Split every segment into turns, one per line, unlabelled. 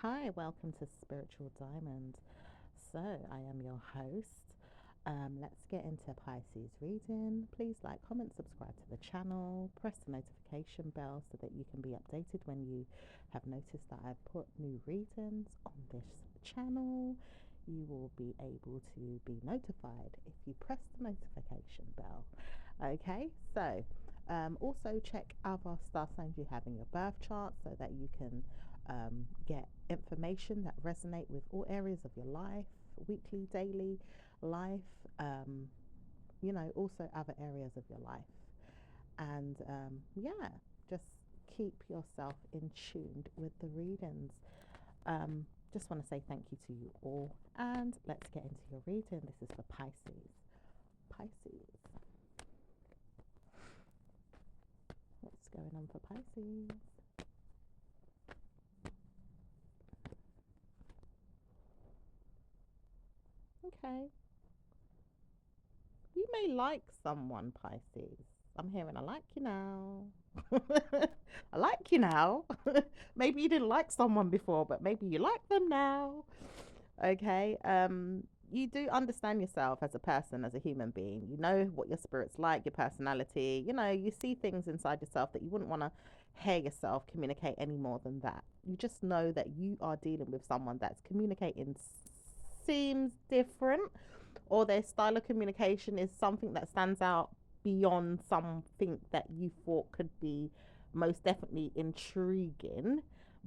Hi, welcome to Spiritual Diamond. So, I am your host. Let's get into Pisces reading. Please like, comment, subscribe to the channel, press the notification bell so that you can be updated when you have noticed that I've put new readings on this channel. You will be able to be notified if you press the notification bell. Okay, so also check other star signs you have in your birth chart so that you can get information that resonate with all areas of your life, weekly, daily life, also other areas of your life. And yeah, just keep yourself in tuned with the readings. Just want to say thank you to you all. And let's get into your reading. This is for Pisces. Pisces. What's going on for Pisces? Okay. You may like someone, Pisces. I'm hearing I like you now. I like you now. Maybe you didn't like someone before, but maybe you like them now. Okay. You do understand yourself as a person, as a human being. You know what your spirit's like, your personality. You see things inside yourself that you wouldn't want to hear yourself communicate any more than that. You just know that you are dealing with someone that's communicating seems different, or their style of communication is something that stands out beyond something that you thought could be most definitely intriguing,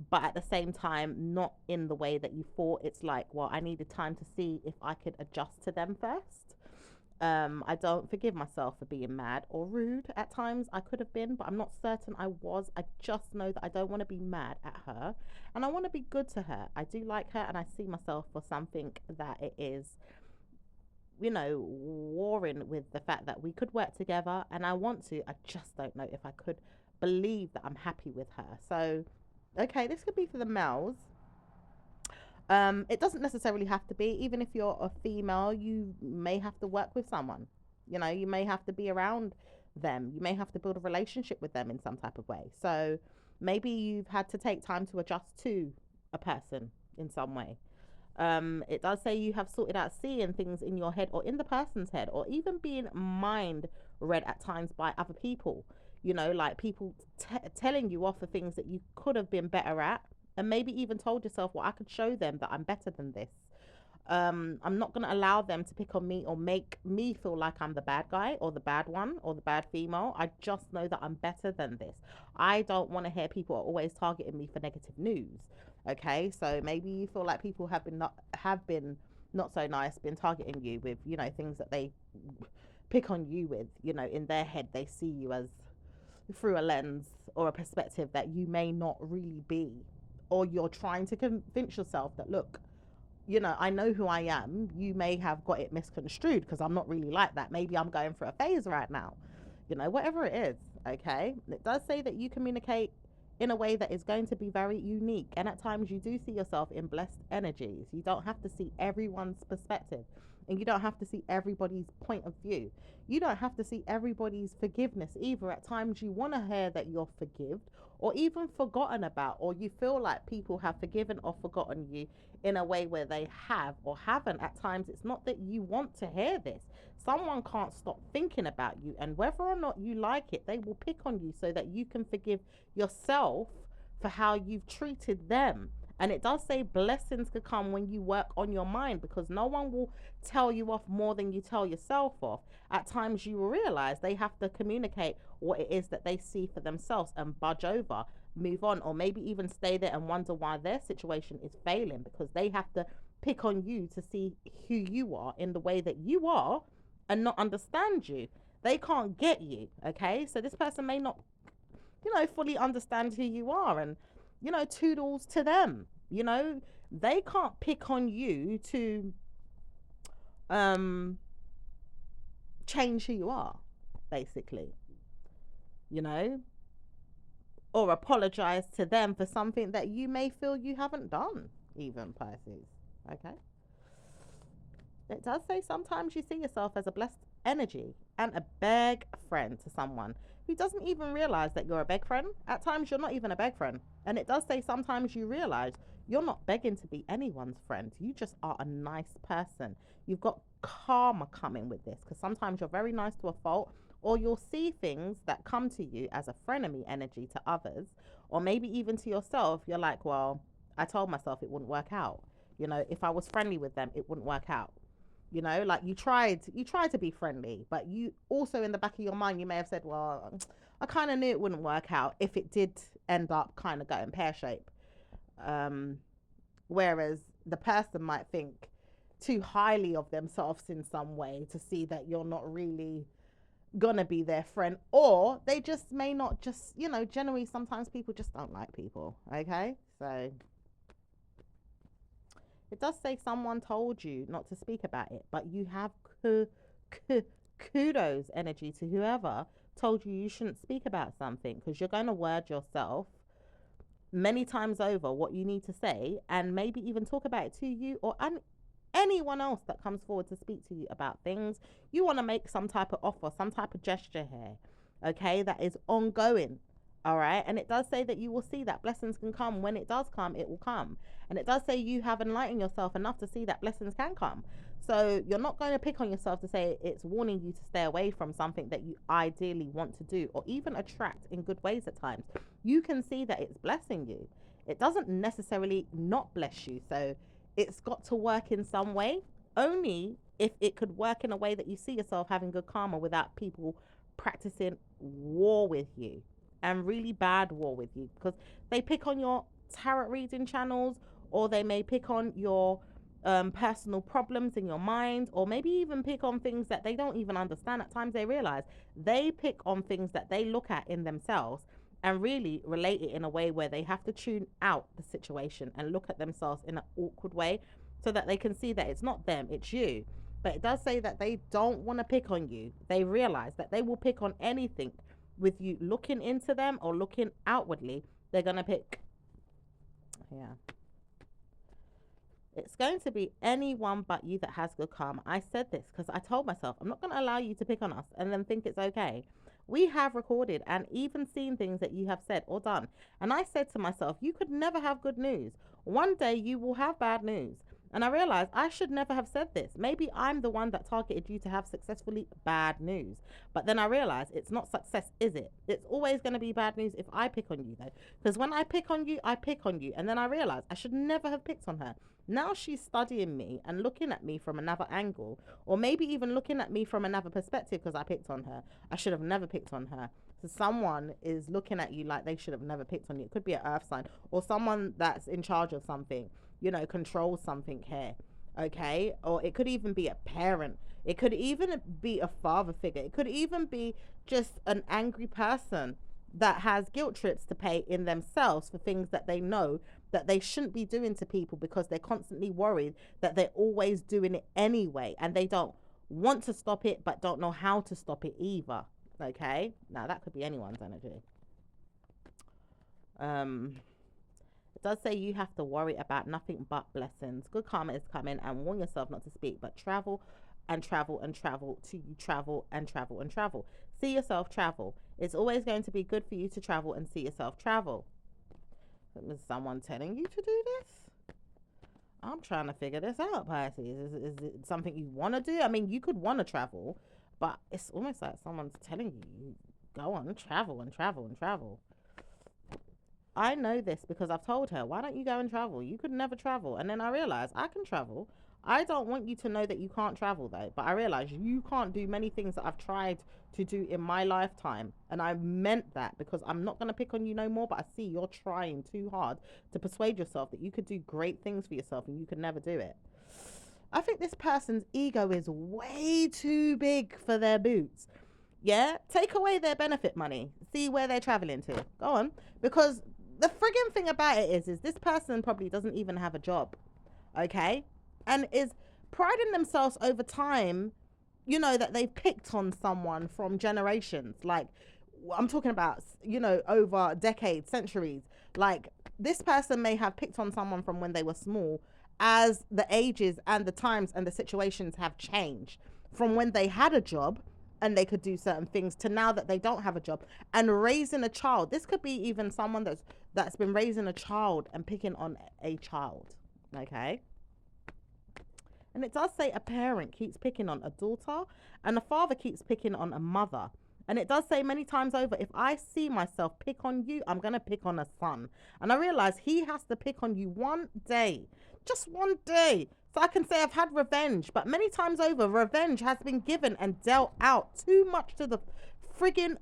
but at the same time not in the way that you thought. It's like, well, I needed time to see if I could adjust to them first. I don't forgive myself for being mad or rude. At times I could have been, but I'm not certain I was. I just know that I don't want to be mad at her, and I want to be good to her. I do like her, and I see myself for something that it is, warring with the fact that we could work together, and I want to. I just don't know if I could believe that I'm happy with her. So, okay, this could be for the males. It doesn't necessarily have to be. Even if you're a female, you may have to work with someone. You may have to be around them. You may have to build a relationship with them in some type of way. So maybe you've had to take time to adjust to a person in some way. It does say you have sorted out seeing things in your head or in the person's head, or even being mind read at times by other people. Like people telling you off for things that you could have been better at, and maybe even told yourself, well, I could show them that I'm better than this. I'm not going to allow them to pick on me or make me feel like I'm the bad guy or the bad one or the bad female. I just know that I'm better than this. I don't want to hear people are always targeting me for negative news. Okay, so maybe you feel like people have been not so nice, been targeting you with things that they pick on you with. In their head they see you as through a lens or a perspective that you may not really be, or you're trying to convince yourself that, look, I know who I am. You may have got it misconstrued because I'm not really like that. Maybe I'm going through a phase right now. Whatever it is, okay? It does say that you communicate in a way that is going to be very unique. And at times you do see yourself in blessed energies. You don't have to see everyone's perspective, and you don't have to see everybody's point of view. You don't have to see everybody's forgiveness either. At times you want to hear that you're forgiven or even forgotten about, or you feel like people have forgiven or forgotten you in a way where they have or haven't. At times it's not that you want to hear this. Someone can't stop thinking about you, and whether or not you like it, they will pick on you so that you can forgive yourself for how you've treated them. And it does say blessings could come when you work on your mind, because no one will tell you off more than you tell yourself off. At times you will realize they have to communicate what it is that they see for themselves and budge over, move on, or maybe even stay there and wonder why their situation is failing, because they have to pick on you to see who you are in the way that you are and not understand you. They can't get you. Okay, so this person may not fully understand who you are, and toodles to them. They can't pick on you to um change who you are, basically. you know or apologize to them for something that you may feel you haven't done, even, Pisces. Okay, it does say sometimes you see yourself as a blessed energy and a beg friend to someone who doesn't even realize that you're a beg friend. At times you're not even a beg friend. And it does say sometimes you realize you're not begging to be anyone's friend. You just are a nice person. You've got karma coming with this, because sometimes you're very nice to a fault, or you'll see things that come to you as a frenemy energy to others, or maybe even to yourself. You're like, well, I told myself it wouldn't work out. You know, if I was friendly with them, it wouldn't work out. You know, like you tried to be friendly, but you also in the back of your mind, you may have said, well, I kind of knew it wouldn't work out if it did end up kind of going pear shape. Um, Whereas the person might think too highly of themselves in some way to see that you're not really gonna be their friend, or they just may not just, generally sometimes people just don't like people. Okay, so it does say someone told you not to speak about it, but you have kudos energy to whoever told you shouldn't speak about something, because you're going to word yourself many times over what you need to say, and maybe even talk about it to you or anyone else that comes forward to speak to you about things. You want to make some type of offer, some type of gesture here, okay, that is ongoing. All right. And it does say that you will see that blessings can come. When it does come, it will come. And it does say you have enlightened yourself enough to see that blessings can come. So you're not going to pick on yourself to say it's warning you to stay away from something that you ideally want to do, or even attract in good ways at times. You can see that it's blessing you. It doesn't necessarily not bless you. So it's got to work in some way, only if it could work in a way that you see yourself having good karma without people practicing war with you, and really bad war with you, because they pick on your tarot reading channels, or they may pick on your personal problems in your mind, or maybe even pick on things that they don't even understand. At times they realize they pick on things that they look at in themselves and really relate it in a way where they have to tune out the situation and look at themselves in an awkward way, so that they can see that it's not them, it's you. But it does say that they don't want to pick on you. They realize that they will pick on anything with you looking into them or looking outwardly. They're going to pick. Yeah. It's going to be anyone but you that has good karma. I said this because I told myself I'm not going to allow you to pick on us and then think it's okay. We have recorded and even seen things that you have said or done. And I said to myself, you could never have good news. One day you will have bad news. And I realized I should never have said this. Maybe I'm the one that targeted you to have successfully bad news. But then I realized it's not success, is it? It's always going to be bad news if I pick on you, though. Because when I pick on you, I pick on you. And then I realized I should never have picked on her. Now she's studying me and looking at me from another angle, or maybe even looking at me from another perspective because I picked on her. I should have never picked on her. So someone is looking at you like they should have never picked on you. It could be an earth sign or someone that's in charge of something, controls something here. Okay. Or it could even be a parent. It could even be a father figure. It could even be just an angry person that has guilt trips to pay in themselves for things that they know that they shouldn't be doing to people, because they're constantly worried that they're always doing it anyway, and they don't want to stop it but don't know how to stop it either. Okay, now that could be anyone's energy. It does say you have to worry about nothing but blessings. Good karma is coming, and warn yourself not to speak, but travel and travel and travel to you, travel and travel and travel. See yourself travel. It's always going to be good for you to travel and see yourself travel. Is someone telling you to do this? I'm trying to figure this out, Pisces. Is it something you want to do? I mean, you could want to travel, but it's almost like someone's telling you, go on, travel and travel and travel. I know this because I've told her, why don't you go and travel? You could never travel. And then I realized I can travel. I don't want you to know that you can't travel, though. But I realize you can't do many things that I've tried to do in my lifetime. And I meant that, because I'm not going to pick on you no more. But I see you're trying too hard to persuade yourself that you could do great things for yourself and you could never do it. I think this person's ego is way too big for their boots. Yeah? Take away their benefit money. See where they're traveling to. Go on. Because the frigging thing about it is this person probably doesn't even have a job. Okay? And is priding themselves over time, that they've picked on someone from generations. Like, I'm talking about, over decades, centuries. Like, this person may have picked on someone from when they were small, as the ages and the times and the situations have changed from when they had a job and they could do certain things to now that they don't have a job and raising a child. This could be even someone that's been raising a child and picking on a child. Okay. And it does say a parent keeps picking on a daughter and a father keeps picking on a mother. And it does say many times over, if I see myself pick on you, I'm going to pick on a son. And I realize he has to pick on you one day, just one day. So I can say I've had revenge. But many times over, revenge has been given and dealt out too much to the friggin'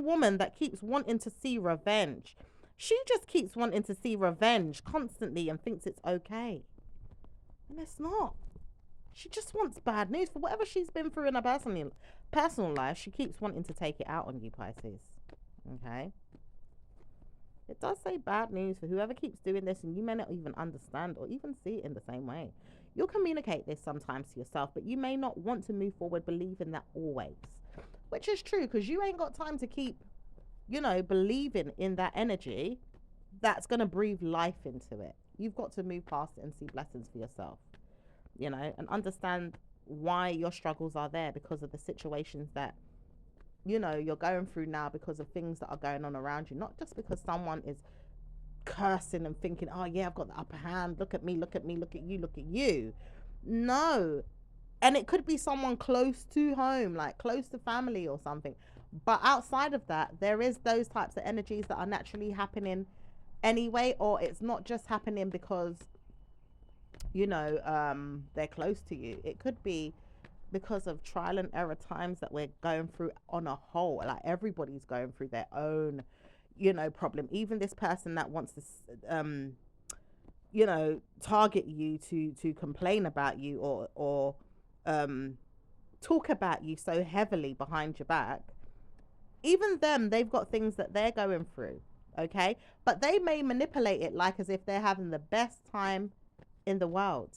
woman that keeps wanting to see revenge. She just keeps wanting to see revenge constantly and thinks it's okay. And it's not. She just wants bad news for whatever she's been through in her personal life. She keeps wanting to take it out on you, Pisces. Okay. It does say bad news for whoever keeps doing this, and you may not even understand or even see it in the same way. You'll communicate this sometimes to yourself, but you may not want to move forward believing that always. Which is true, because you ain't got time to keep, believing in that energy that's going to breathe life into it. You've got to move past it and see blessings for yourself, and understand why your struggles are there because of the situations that, you're going through now, because of things that are going on around you. Not just because someone is cursing and thinking, oh, yeah, I've got the upper hand. Look at me, look at me, look at you, look at you. No. And it could be someone close to home, like close to family or something. But outside of that, there is those types of energies that are naturally happening anyway, or it's not just happening because they're close to you. It could be because of trial and error times that we're going through on a whole. Like everybody's going through their own problem. Even this person that wants to target you to complain about you or talk about you so heavily behind your back, even them, they've got things that they're going through. Okay, but they may manipulate it like as if they're having the best time in the world,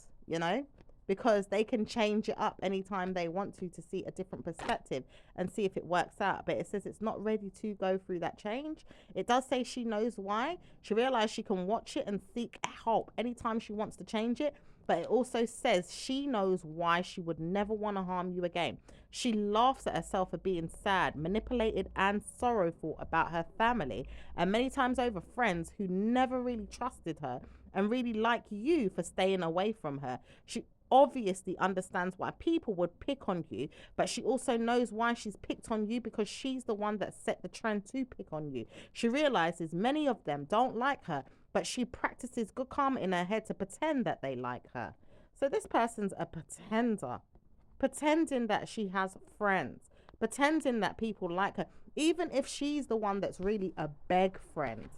because they can change it up anytime they want to see a different perspective and see if it works out. But it says it's not ready to go through that change. It does say she knows why. She realized she can watch it and seek help anytime she wants to change it. But it also says she knows why she would never want to harm you again. She laughs at herself for being sad, manipulated, and sorrowful about her family, and many times over friends who never really trusted her and really like you for staying away from her. She obviously understands why people would pick on you, but she also knows why she's picked on you, because she's the one that set the trend to pick on you. She realizes many of them don't like her, but she practices good karma in her head to pretend that they like her. So this person's a pretender, pretending that she has friends, pretending that people like her, even if she's the one that's really a beg friend.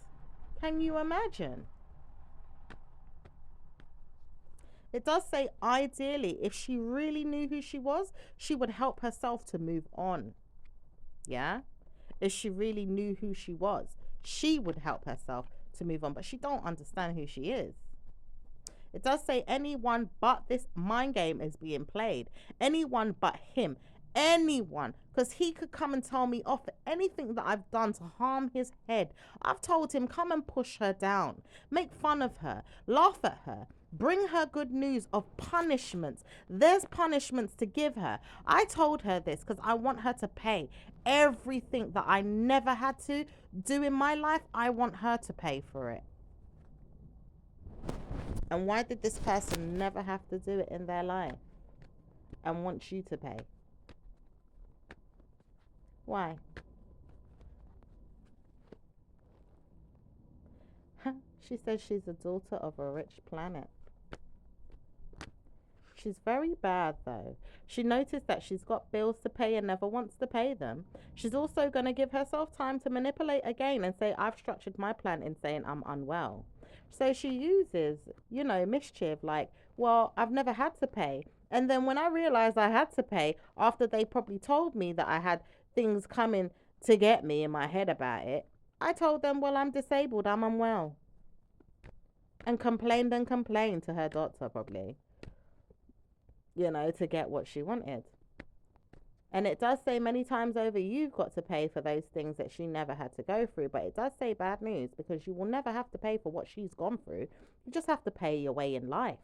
Can you imagine? It does say, ideally, if she really knew who she was, she would help herself to move on. Yeah? If she really knew who she was, she would help herself to move on. But she don't understand who she is. It does say anyone but this mind game is being played. Anyone but him. Anyone. Because he could come and tell me off for anything that I've done to harm his head. I've told him, come and push her down. Make fun of her. Laugh at her. Bring her good news of punishments. There's punishments to give her. I told her this because I want her to pay everything that I never had to do in my life. I want her to pay for it. And why did this person never have to do it in their life and want you to pay? Why? She says she's a daughter of a rich planet. She's very bad, though. She noticed that she's got bills to pay and never wants to pay them. She's also going to give herself time to manipulate again and say, I've structured my plan in saying I'm unwell. So she uses, mischief like, well, I've never had to pay. And then when I realized I had to pay, after they probably told me that I had things coming to get me in my head about it, I told them, well, I'm disabled, I'm unwell. And complained to her doctor, probably, to get what she wanted. And it does say many times over, you've got to pay for those things that she never had to go through. But it does say bad news, because you will never have to pay for what she's gone through. You just have to pay your way in life.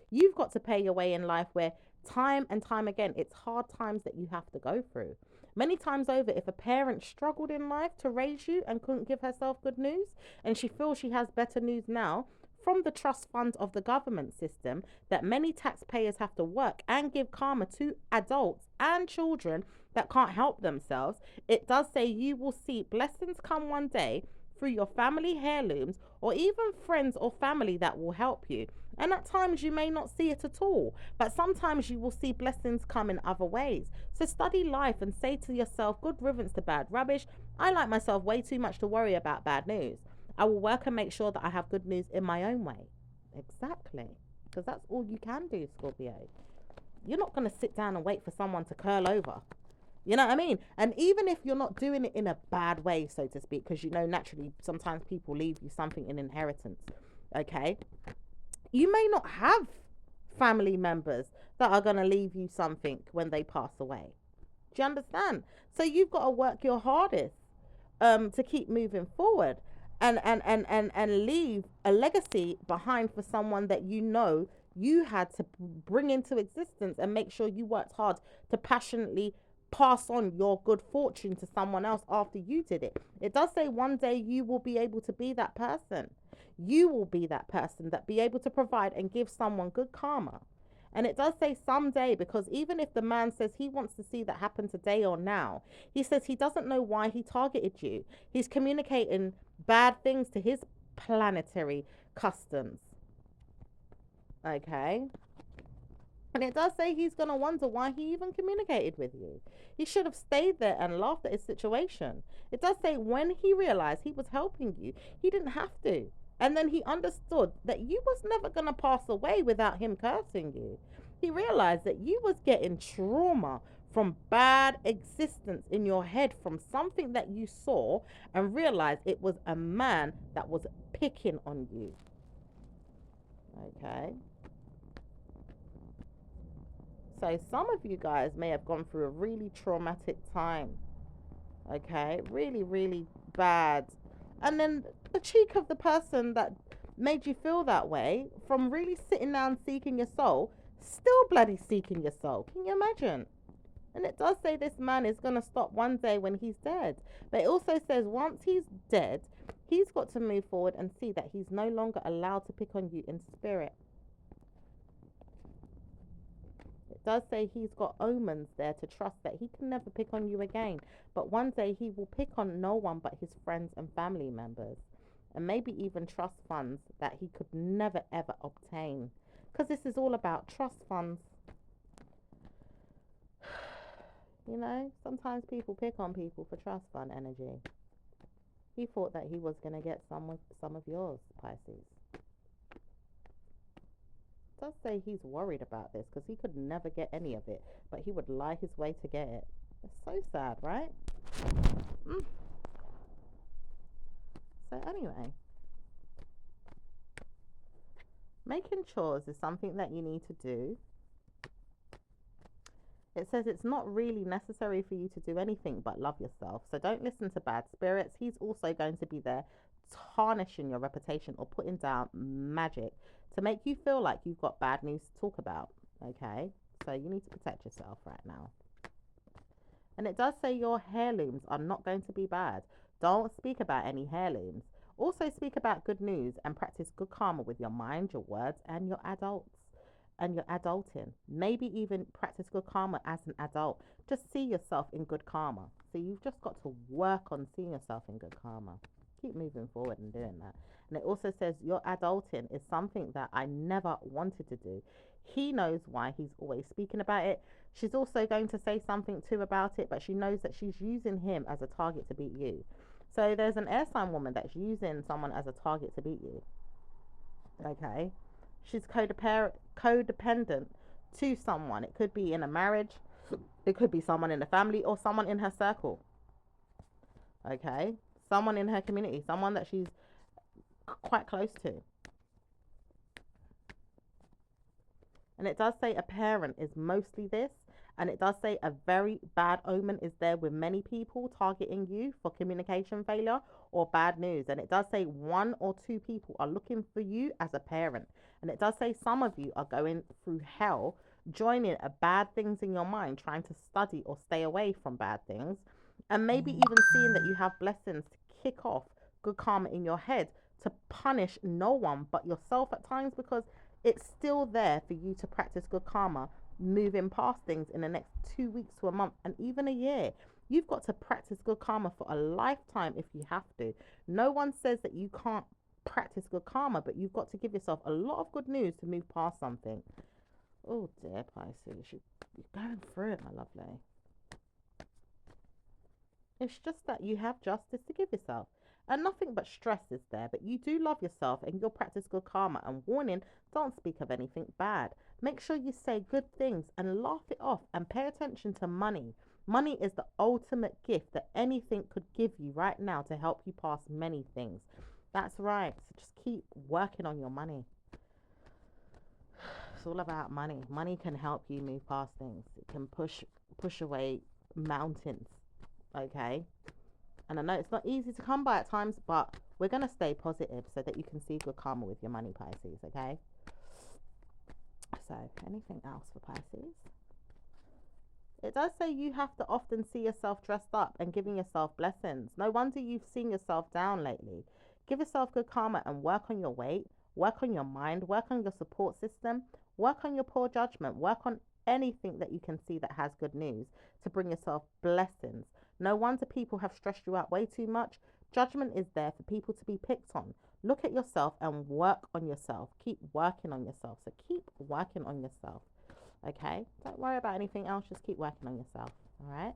You've got to pay your way in life where time and time again, it's hard times that you have to go through. Many times over, if a parent struggled in life to raise you and couldn't give herself good news, and she feels she has better news now from the trust fund of the government system that many taxpayers have to work and give karma to adults and children that can't help themselves, it does say you will see blessings come one day through your family heirlooms or even friends or family that will help you. And at times you may not see it at all, but sometimes you will see blessings come in other ways. So study life and say to yourself, good riddance to bad rubbish. I like myself way too much to worry about bad news. I will work and make sure that I have good news in my own way. Exactly. Because that's all you can do, Scorpio. You're not going to sit down and wait for someone to curl over. You know what I mean? And even if you're not doing it in a bad way, so to speak, because you know naturally sometimes people leave you something in inheritance, okay? You may not have family members that are going to leave you something when they pass away. Do you understand? So you've got to work your hardest to keep moving forward and leave a legacy behind for someone that you know you had to bring into existence, and make sure you worked hard to passionately pass on your good fortune to someone else after you did it. It does say one day you will be able to be that person. You will be that person that be able to provide and give someone good karma. And it does say someday, because even if the man says he wants to see that happen today or now, he says he doesn't know why he targeted you. He's communicating bad things to his planetary customs. Okay? And it does say he's going to wonder why he even communicated with you. He should have stayed there and laughed at his situation. It does say when he realized he was helping you, he didn't have to. And then he understood that you was never going to pass away without him cursing you. He realized that you was getting trauma from bad existence in your head from something that you saw, and realized it was a man that was picking on you. Okay? So some of you guys may have gone through a really traumatic time. Okay? Really, really bad. And then the cheek of the person that made you feel that way, from really sitting down seeking your soul, still bloody seeking your soul. Can you imagine? And it does say this man is going to stop one day when he's dead. But it also says once he's dead, he's got to move forward and see that he's no longer allowed to pick on you in spirit. It does say he's got omens there to trust that he can never pick on you again. But one day he will pick on no one but his friends and family members. And maybe even trust funds that he could never ever obtain. Because this is all about trust funds. You know, sometimes people pick on people for trust fund energy. He thought that he was going to get some of yours, Pisces. It does say he's worried about this because he could never get any of it, but he would lie his way to get it. It's so sad, right? So anyway, making chores is something that you need to do. It says it's not really necessary for you to do anything but love yourself. So don't listen to bad spirits. He's also going to be there tarnishing your reputation or putting down magic to make you feel like you've got bad news to talk about. Okay? So you need to protect yourself right now. And it does say your heirlooms are not going to be bad. Don't speak about any heirlooms. Also speak about good news and practice good karma with your mind, your words, and your adults. And you're adulting. Maybe even practice good karma as an adult. Just see yourself in good karma. So you've just got to work on seeing yourself in good karma. Keep moving forward and doing that. And it also says your adulting is something that I never wanted to do. He knows why he's always speaking about it. She's also going to say something too about it, but she knows that she's using him as a target to beat you. So there's an air sign woman that's using someone as a target to beat you. Okay? She's codependent to someone. It could be in a marriage, it could be someone in the family, or someone in her circle. Okay? Someone in her community, someone that she's quite close to. And it does say a parent is mostly this. And it does say a very bad omen is there with many people targeting you for communication failure or bad news. And it does say 1 or 2 people are looking for you as a parent. And it does say some of you are going through hell joining bad things in your mind, trying to study or stay away from bad things, and maybe even seeing that you have blessings to kick off good karma in your head to punish no one but yourself at times, because it's still there for you to practice good karma, moving past things in the next 2 weeks to a month and even a year. You've got to practice good karma for a lifetime if you have to. No one says that you can't practice good karma, but you've got to give yourself a lot of good news to move past something. Oh dear, Pisces, you're going through it, my lovely. It's just that you have justice to give yourself. And nothing but stress is there, but you do love yourself and you'll practice good karma. And warning, don't speak of anything bad. Make sure you say good things and laugh it off and pay attention to money. Money is the ultimate gift that anything could give you right now to help you pass many things. That's right. So just keep working on your money. It's all about money. Money can help you move past things. It can push away mountains. Okay? And I know it's not easy to come by at times, but we're going to stay positive so that you can see good karma with your money, Pisces, okay? So, anything else for Pisces? It does say you have to often see yourself dressed up and giving yourself blessings. No wonder you've seen yourself down lately. Give yourself good karma and work on your weight, work on your mind, work on your support system, work on your poor judgment, work on anything that you can see that has good news to bring yourself blessings. No wonder people have stressed you out way too much. Judgment is there for people to be picked on. Look at yourself and work on yourself. Keep working on yourself. So keep working on yourself. Okay? Don't worry about anything else. Just keep working on yourself. All right?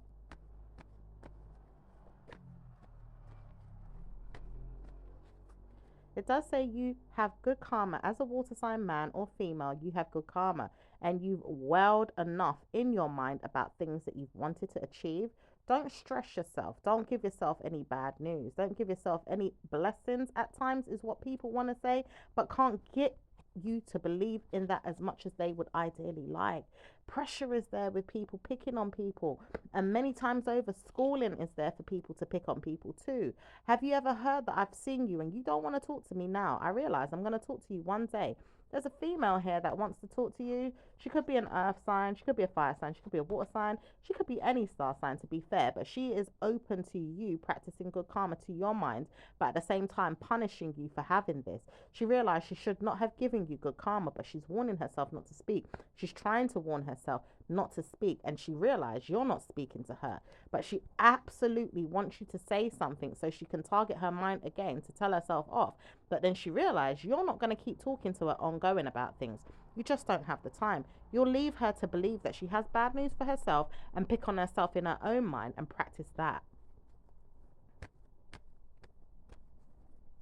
It does say you have good karma. As a water sign man or female, you have good karma. And you've welled enough in your mind about things that you've wanted to achieve. Don't stress yourself. Don't give yourself any bad news. Don't give yourself any blessings at times, is what people want to say, but can't get you to believe in that as much as they would ideally like. Pressure is there with people picking on people, and many times over, schooling is there for people to pick on people too. Have you ever heard that I've seen you and you don't want to talk to me now? I realize I'm going to talk to you one day. There's a female here that wants to talk to you. She could be an earth sign, she could be a fire sign, she could be a water sign, she could be any star sign, to be fair, but she is open to you practicing good karma to your mind, but at the same time punishing you for having this. She realized she should not have given you good karma, but she's warning herself not to speak. She's trying to warn herself not to speak, and she realized you're not speaking to her, but she absolutely wants you to say something so she can target her mind again to tell herself off. But then she realized you're not going to keep talking to her ongoing about things. You just don't have the time. You'll leave her to believe that she has bad news for herself and pick on herself in her own mind and practice that.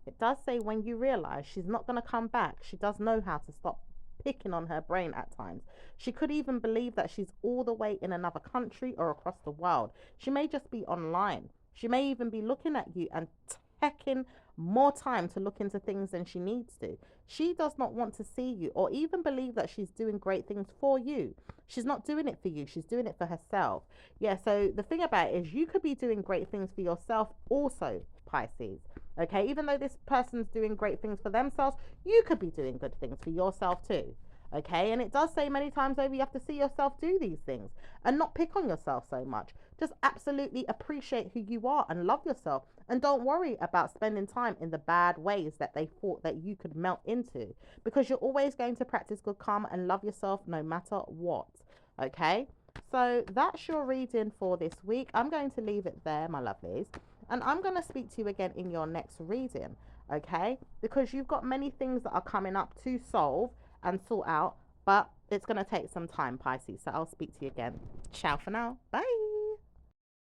It does say when you realize she's not going to come back, she does know how to stop picking on her brain at times. She could even believe that she's all the way in another country or across the world. She may just be online. She may even be looking at you and taking more time to look into things than she needs to. She does not want to see you or even believe that she's doing great things for you. She's not doing it for you. She's doing it for herself. Yeah, so the thing about it is you could be doing great things for yourself also, Pisces. Okay, even though this person's doing great things for themselves, you could be doing good things for yourself too. Okay, and it does say many times over you have to see yourself do these things and not pick on yourself so much. Just absolutely appreciate who you are and love yourself, and don't worry about spending time in the bad ways that they thought that you could melt into, because you're always going to practice good karma and love yourself no matter what. Okay, so that's your reading for this week. I'm going to leave it there, my lovelies, and I'm going to speak to you again in your next reading. Okay, because you've got many things that are coming up to solve and sort out, but it's going to take some time, Pisces. So I'll speak to you again. Ciao for now. Bye.